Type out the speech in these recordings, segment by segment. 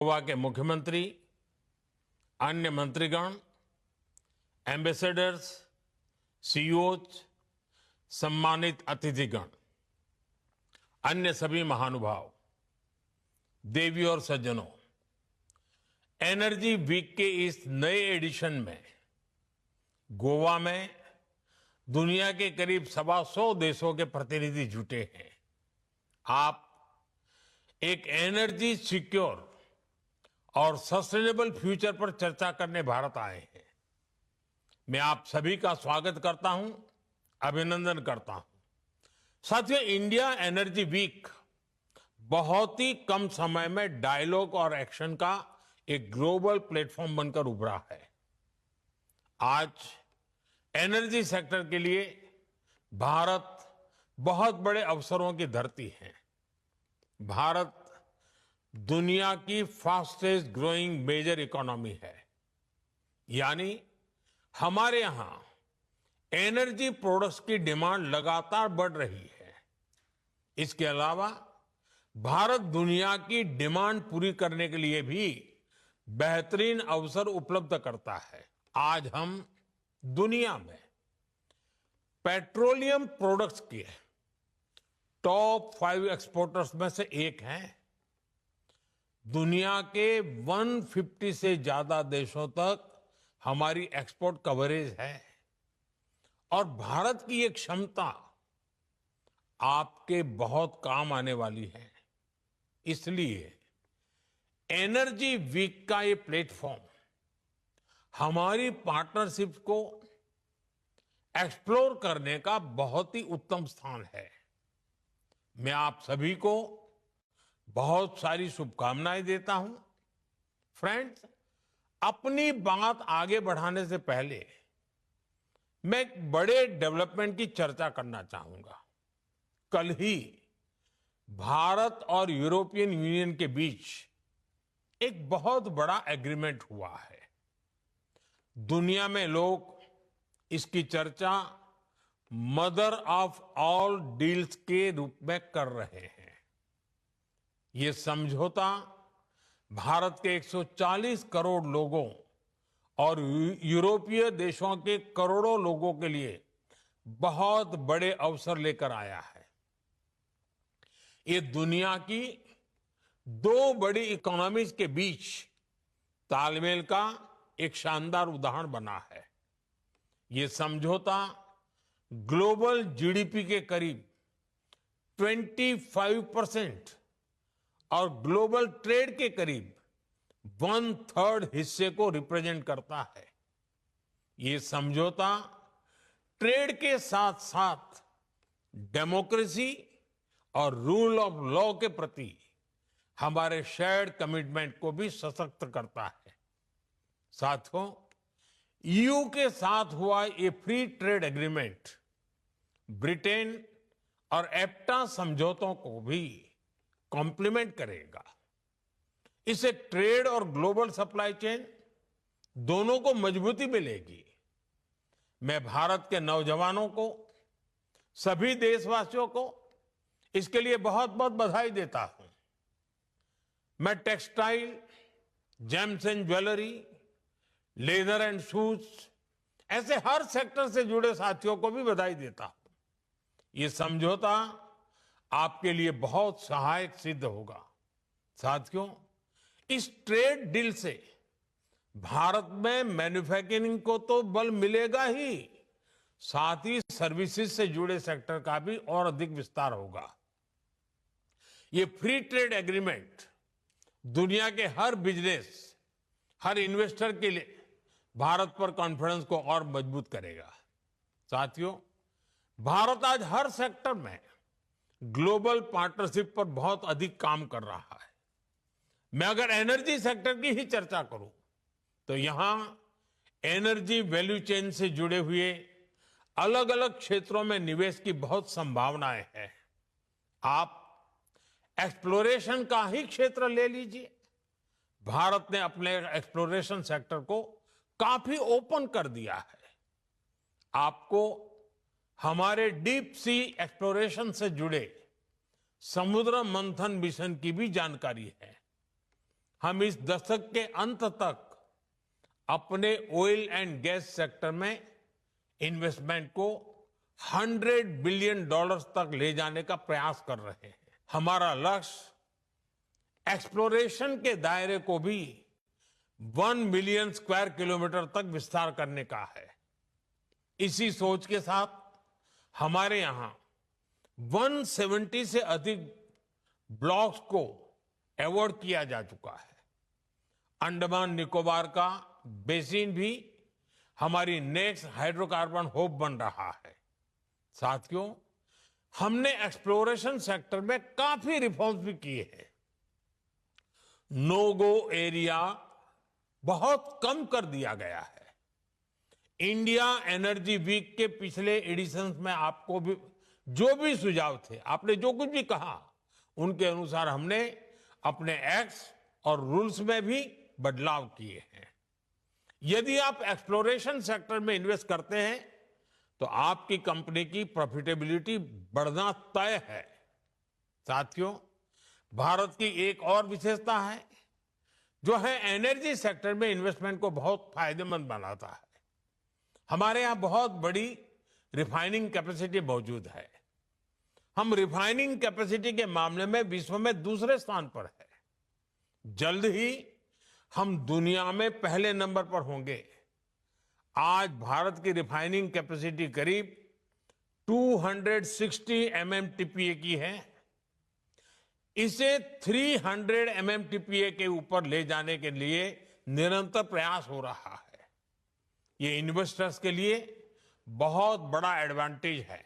गोवा के मुख्यमंत्री, अन्य मंत्रीगण, एम्बेसडर्स, सीईओज, सम्मानित अतिथिगण, अन्य सभी महानुभाव, देवी और सज्जनों, एनर्जी वीक के इस नए एडिशन में गोवा में दुनिया के करीब 125 देशों के प्रतिनिधि जुटे हैं। आप एक एनर्जी सिक्योर और सस्टेनेबल फ्यूचर पर चर्चा करने भारत आए हैं। मैं आप सभी का स्वागत करता हूं, अभिनंदन करता हूं। साथियों, इंडिया एनर्जी वीक बहुत ही कम समय में डायलॉग और एक्शन का एक ग्लोबल प्लेटफॉर्म बनकर उभरा है। आज एनर्जी सेक्टर के लिए भारत बहुत बड़े अवसरों की धरती है। भारत दुनिया की फास्टेस्ट ग्रोइंग मेजर इकोनॉमी है, यानी हमारे यहां एनर्जी प्रोडक्ट्स की डिमांड लगातार बढ़ रही है। इसके अलावा भारत दुनिया की डिमांड पूरी करने के लिए भी बेहतरीन अवसर उपलब्ध करता है। आज हम दुनिया में पेट्रोलियम प्रोडक्ट्स के टॉप 5 एक्सपोर्टर्स में से एक हैं। दुनिया के 150 से ज्यादा देशों तक हमारी एक्सपोर्ट कवरेज है और भारत की ये क्षमता आपके बहुत काम आने वाली है। इसलिए एनर्जी वीक का ये प्लेटफॉर्म हमारी पार्टनरशिप को एक्सप्लोर करने का बहुत ही उत्तम स्थान है। मैं आप सभी को बहुत सारी शुभकामनाएं देता हूं। फ्रेंड्स, अपनी बात आगे बढ़ाने से पहले मैं एक बड़े डेवलपमेंट की चर्चा करना चाहूंगा। कल ही भारत और यूरोपियन यूनियन के बीच एक बहुत बड़ा एग्रीमेंट हुआ है। दुनिया में लोग इसकी चर्चा मदर ऑफ ऑल डील्स के रूप में कर रहे हैं। ये समझौता भारत के 140 करोड़ लोगों और यूरोपीय देशों के करोड़ों लोगों के लिए बहुत बड़े अवसर लेकर आया है। ये दुनिया की 2 बड़ी इकोनॉमीज के बीच तालमेल का एक शानदार उदाहरण बना है। ये समझौता ग्लोबल जीडीपी के करीब 25% और ग्लोबल ट्रेड के करीब 1/3 हिस्से को रिप्रेजेंट करता है। ये समझौता ट्रेड के साथ साथ डेमोक्रेसी और रूल ऑफ लॉ के प्रति हमारे शेयर्ड कमिटमेंट को भी सशक्त करता है। साथियों, ईयू के साथ हुआ ये फ्री ट्रेड एग्रीमेंट ब्रिटेन और एप्टा समझौतों को भी कॉम्प्लीमेंट करेगा। इससे ट्रेड और ग्लोबल सप्लाई चेन दोनों को मजबूती मिलेगी। मैं भारत के नौजवानों को, सभी देशवासियों को इसके लिए बहुत बहुत बधाई देता हूं। मैं textile, James and jewellery, leather and shoes ऐसे हर सेक्टर से जुड़े साथियों को भी बधाई देता हूं। ये समझौता आपके लिए बहुत सहायक सिद्ध होगा। साथियों, इस ट्रेड डील से भारत में मैन्युफैक्चरिंग को तो बल मिलेगा ही, साथ ही सर्विसेज से जुड़े सेक्टर का भी और अधिक विस्तार होगा। ये फ्री ट्रेड एग्रीमेंट दुनिया के हर बिजनेस, हर इन्वेस्टर के लिए भारत पर कॉन्फिडेंस को और मजबूत करेगा। साथियों, भारत आज हर सेक्टर में ग्लोबल पार्टनरशिप पर बहुत अधिक काम कर रहा है। मैं अगर एनर्जी सेक्टर की ही चर्चा करूं तो यहां एनर्जी वैल्यू चेन से जुड़े हुए अलग अलग क्षेत्रों में निवेश की बहुत संभावनाएं हैं। आप एक्सप्लोरेशन का ही क्षेत्र ले लीजिए। भारत ने अपने एक्सप्लोरेशन सेक्टर को काफी ओपन कर दिया है। आपको हमारे डीप सी एक्सप्लोरेशन से जुड़े समुद्र मंथन मिशन की भी जानकारी है। हम इस दशक के अंत तक अपने ऑयल एंड गैस सेक्टर में इन्वेस्टमेंट को $100 बिलियन तक ले जाने का प्रयास कर रहे हैं। हमारा लक्ष्य एक्सप्लोरेशन के दायरे को भी 1 मिलियन स्क्वायर किलोमीटर तक विस्तार करने का है। इसी सोच के साथ हमारे यहां 170 से अधिक ब्लॉक्स को अवार्ड किया जा चुका है। अंडमान निकोबार का बेसिन भी हमारी नेक्स्ट हाइड्रोकार्बन हब बन रहा है। साथियों, हमने एक्सप्लोरेशन सेक्टर में काफी रिफॉर्म्स भी किए हैं। नो गो एरिया बहुत कम कर दिया गया है। इंडिया एनर्जी वीक के पिछले एडिशंस में आपको भी जो भी सुझाव थे, आपने जो कुछ भी कहा, उनके अनुसार हमने अपने एक्ट्स और रूल्स में भी बदलाव किए हैं। यदि आप एक्सप्लोरेशन सेक्टर में इन्वेस्ट करते हैं तो आपकी कंपनी की प्रॉफिटेबिलिटी बढ़ना तय है। साथियों, भारत की एक और विशेषता है जो है एनर्जी सेक्टर में इन्वेस्टमेंट को बहुत फायदेमंद बनाता है। हमारे यहां बहुत बड़ी रिफाइनिंग कैपेसिटी मौजूद है। हम रिफाइनिंग कैपेसिटी के मामले में विश्व में दूसरे स्थान पर है। जल्द ही हम दुनिया में पहले नंबर पर होंगे। आज भारत की रिफाइनिंग कैपेसिटी करीब 260 MMTPA की है। इसे 300 MMTPA के ऊपर ले जाने के लिए निरंतर प्रयास हो रहा है। ये इन्वेस्टर्स के लिए बहुत बड़ा एडवांटेज है।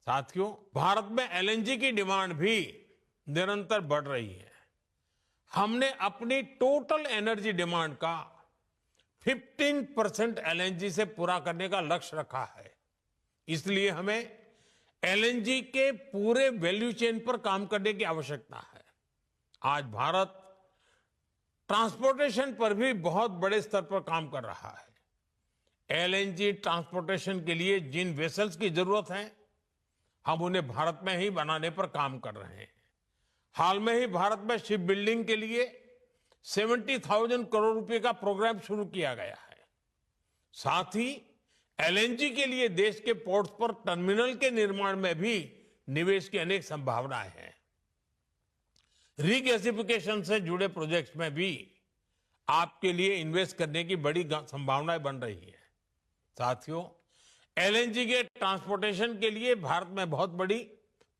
साथियों, भारत में LNG की डिमांड भी निरंतर बढ़ रही है। हमने अपनी टोटल एनर्जी डिमांड का 15% LNG से पूरा करने का लक्ष्य रखा है। इसलिए हमें LNG के पूरे वैल्यू चेन पर काम करने की आवश्यकता है। आज भारत ट्रांसपोर्टेशन पर भी बहुत बड़े स्तर पर काम कर रहा है। LNG ट्रांसपोर्टेशन के लिए जिन वेसल्स की जरूरत है, हम उन्हें भारत में ही बनाने पर काम कर रहे हैं। हाल में ही भारत में शिप बिल्डिंग के लिए 70,000 करोड़ रुपए का प्रोग्राम शुरू किया गया है। साथ ही LNG के लिए देश के पोर्ट्स पर टर्मिनल के निर्माण में भी निवेश की अनेक संभावनाएं हैं। रीगैसिफिकेशन से जुड़े प्रोजेक्ट्स में भी आपके लिए इन्वेस्ट करने की बड़ी संभावनाएं बन रही है। साथियों, LNG के ट्रांसपोर्टेशन के लिए भारत में बहुत बड़ी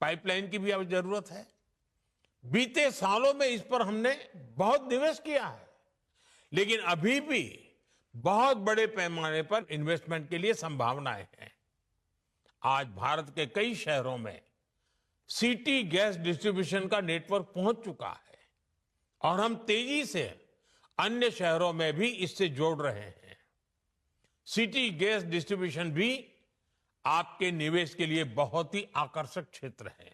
पाइपलाइन की भी अब जरूरत है। बीते सालों में इस पर हमने बहुत निवेश किया है, लेकिन अभी भी बहुत बड़े पैमाने पर इन्वेस्टमेंट के लिए संभावनाएं हैं। आज भारत के कई शहरों में सिटी गैस डिस्ट्रीब्यूशन का नेटवर्क पहुंच चुका है और हम तेजी से अन्य शहरों में भी इससे जोड़ रहे हैं। सिटी गैस डिस्ट्रीब्यूशन भी आपके निवेश के लिए बहुत ही आकर्षक क्षेत्र है।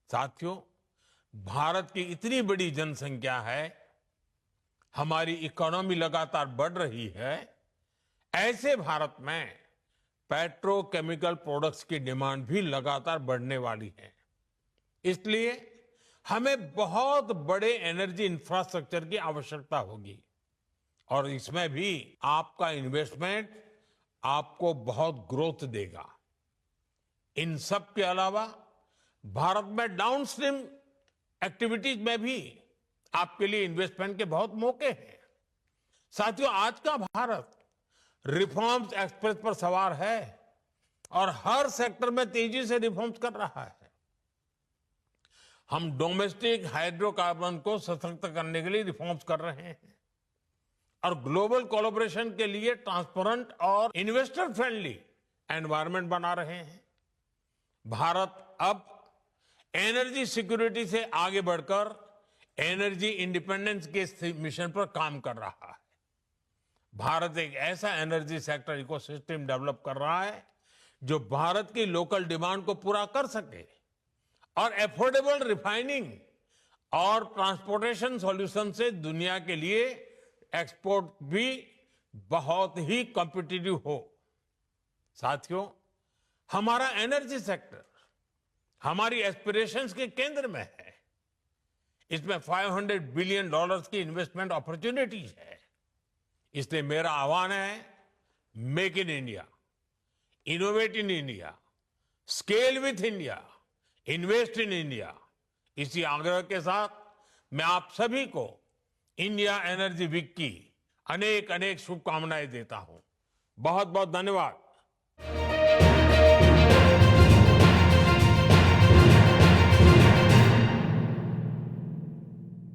साथियों, भारत की इतनी बड़ी जनसंख्या है, हमारी इकोनॉमी लगातार बढ़ रही है। ऐसे भारत में पेट्रोकेमिकल प्रोडक्ट्स की डिमांड भी लगातार बढ़ने वाली है। इसलिए हमें बहुत बड़े एनर्जी इंफ्रास्ट्रक्चर की आवश्यकता होगी और इसमें भी आपका इन्वेस्टमेंट आपको बहुत ग्रोथ देगा। इन सब के अलावा भारत में डाउनस्ट्रीम एक्टिविटीज में भी आपके लिए इन्वेस्टमेंट के बहुत मौके हैं। साथियों, आज का भारत रिफॉर्म्स एक्सप्रेस पर सवार है और हर सेक्टर में तेजी से रिफॉर्म्स कर रहा है। हम डोमेस्टिक हाइड्रोकार्बन को सशक्त करने के लिए रिफॉर्म्स कर रहे हैं और ग्लोबल कोलैबोरेशन के लिए ट्रांसपेरेंट और इन्वेस्टर फ्रेंडली एनवायरनमेंट बना रहे हैं। भारत अब एनर्जी सिक्योरिटी से आगे बढ़कर एनर्जी इंडिपेंडेंस के मिशन पर काम कर रहा है। भारत एक ऐसा एनर्जी सेक्टर इकोसिस्टम डेवलप कर रहा है जो भारत की लोकल डिमांड को पूरा कर सके और एफोर्डेबल रिफाइनिंग और ट्रांसपोर्टेशन सॉल्यूशन से दुनिया के लिए एक्सपोर्ट भी बहुत ही कॉम्पिटिटिव हो। साथियों, हमारा एनर्जी सेक्टर हमारी एस्पिरेशंस के केंद्र में है। इसमें $500 बिलियन की इन्वेस्टमेंट अपॉर्चुनिटीज है। इसलिए मेरा आह्वान है, make in India, innovate in India, scale with India, invest in India. इसी आग्रह के साथ मैं आप सभी को इंडिया एनर्जी वीक की अनेक अनेक शुभकामनाएं देता हूं। बहुत बहुत धन्यवाद।